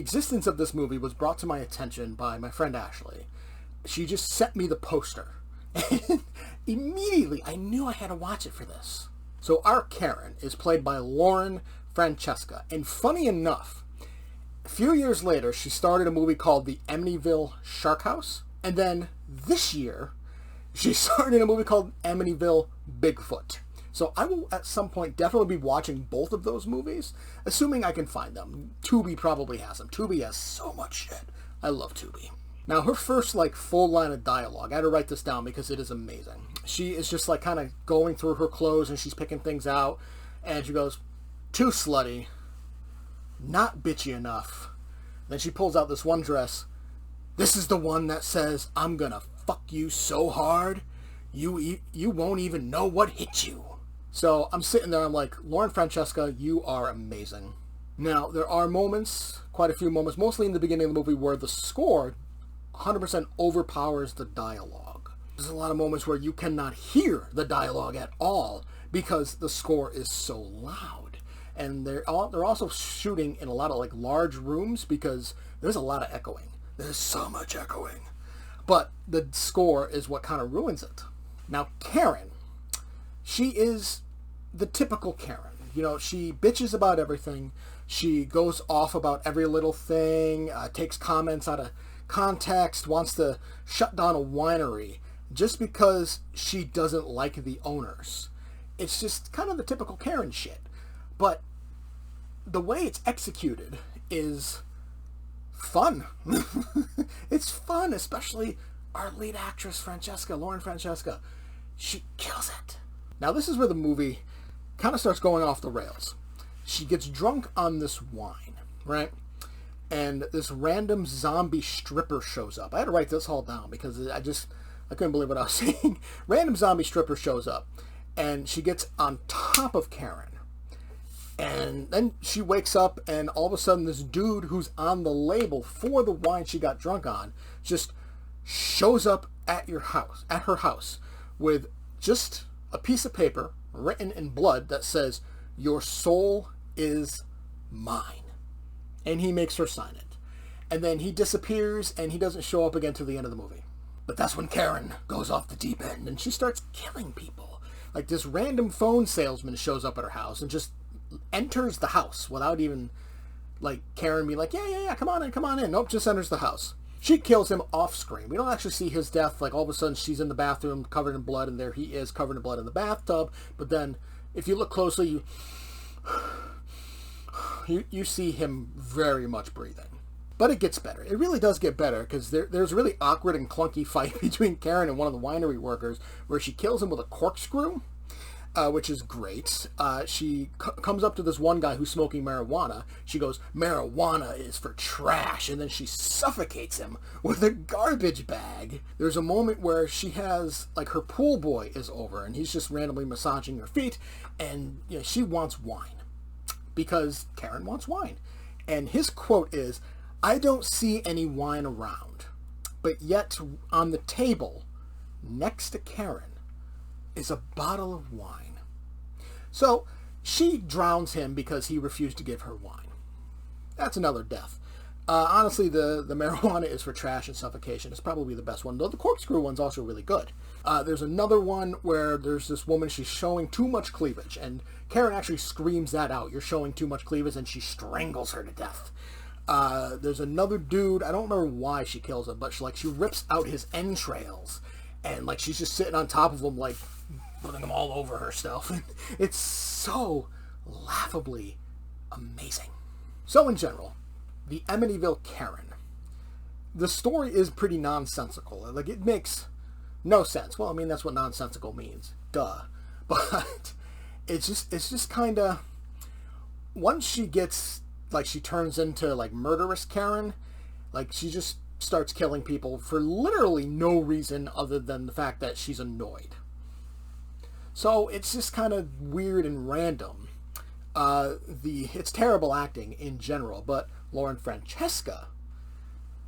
existence of this movie was brought to my attention by my friend Ashley. She just sent me the poster. And immediately, I knew I had to watch it for this. So our Karen is played by Francesca. And funny enough, a few years later, she started a movie called The Amityville Shark House. And then this year, she started a movie called Amityville Bigfoot. So I will at some point definitely be watching both of those movies, assuming I can find them. Tubi probably has them. Tubi has so much shit. I love Tubi. Now, her first, full line of dialogue, I had to write this down because it is amazing. She is just, kind of going through her clothes and she's picking things out. And she goes, "Too slutty. Not bitchy enough." Then she pulls out this one dress. "This is the one that says, I'm gonna fuck you so hard, you won't even know what hit you." So I'm sitting there, I'm like, Francesca, you are amazing. Now, there are moments, quite a few moments, mostly in the beginning of the movie, where the score 100% overpowers the dialogue. There's a lot of moments where you cannot hear the dialogue at all because the score is so loud. And they're also shooting in a lot of large rooms because there's a lot of echoing. There's so much echoing. But the score is what kind of ruins it. Now, Karen, she is the typical Karen. She bitches about everything. She goes off about every little thing, takes comments out of context, wants to shut down a winery just because she doesn't like the owners. It's just kind of the typical Karen shit. But the way it's executed is fun. It's fun, especially our lead actress, Francesca. She kills it. Now, this is where the movie kind of starts going off the rails. She gets drunk on this wine, right? And this random zombie stripper shows up. I had to write this all down because I couldn't believe what I was saying. Random zombie stripper shows up, and she gets on top of Karen. And then she wakes up, and all of a sudden this dude who's on the label for the wine she got drunk on just shows up at her house with just a piece of paper written in blood that says, "Your soul is mine." And he makes her sign it. And then he disappears, and he doesn't show up again till the end of the movie. But that's when Karen goes off the deep end, and she starts killing people. This random phone salesman shows up at her house and just enters the house without even, Karen being yeah, come on in. Nope, just enters the house. She kills him off screen. We don't actually see his death. All of a sudden, she's in the bathroom covered in blood, and there he is covered in blood in the bathtub. But then, if you look closely, you see him very much breathing. But it gets better. It really does get better, because there's a really awkward and clunky fight between Karen and one of the winery workers, where she kills him with a corkscrew, which is great. She comes up to this one guy who's smoking marijuana. She goes, "Marijuana is for trash," and then she suffocates him with a garbage bag. There's a moment where she has, her pool boy is over, and he's just randomly massaging her feet, and she wants wine. Because Karen wants wine. And his quote is, "I don't see any wine around, but yet on the table next to Karen is a bottle of wine." So she drowns him because he refused to give her wine. That's another death. Honestly, the marijuana is for trash and suffocation. It's probably the best one, though the corkscrew one's also really good. There's another one where there's this woman, she's showing too much cleavage, and Karen actually screams that out. "You're showing too much cleavage," and she strangles her to death. There's another dude, I don't remember why she kills him, but she rips out his entrails, and she's just sitting on top of him, putting them all over herself. It's so laughably amazing. So in general, the Amityville Karen, the story is pretty nonsensical. It makes no sense. Well, that's what nonsensical means. Duh. But it's just kind of, once she gets, she turns into, murderous Karen, she just starts killing people for literally no reason other than the fact that she's annoyed. So it's just kind of weird and random. It's terrible acting in general, but Francesca,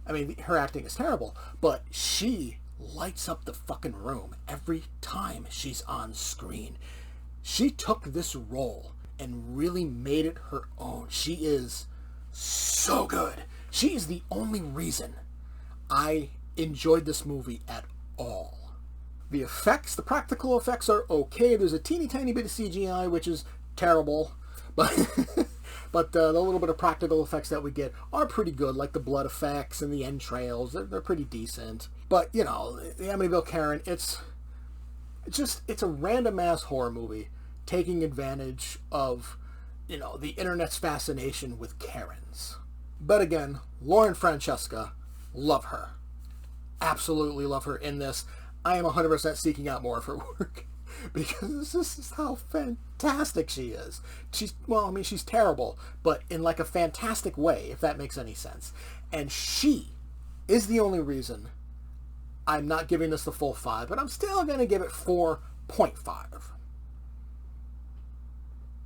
her acting is terrible, but she lights up the fucking room every time she's on screen. She took this role and really made it her own. She is so good. She is the only reason I enjoyed this movie at all. The effects, the practical effects are okay. There's a teeny tiny bit of CGI, which is terrible, but but the little bit of practical effects that we get are pretty good, like the blood effects and the entrails. They're pretty decent. But, you know, the Amityville Karen, it's a random-ass horror movie taking advantage of, you know, the internet's fascination with Karens. But again, Lauren Francesca, love her. Absolutely love her in this. I am 100% seeking out more of her work because this is how fantastic she is. She's terrible, but in like a fantastic way, if that makes any sense. And she is the only reason I'm not giving this the full 5, but I'm still going to give it 4.5.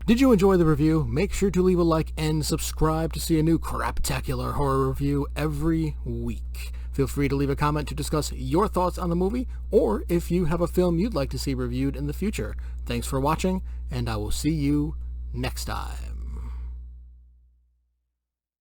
Did you enjoy the review? Make sure to leave a like and subscribe to see a new Craptacular Horror Review every week. Feel free to leave a comment to discuss your thoughts on the movie, or if you have a film you'd like to see reviewed in the future. Thanks for watching, and I will see you next time.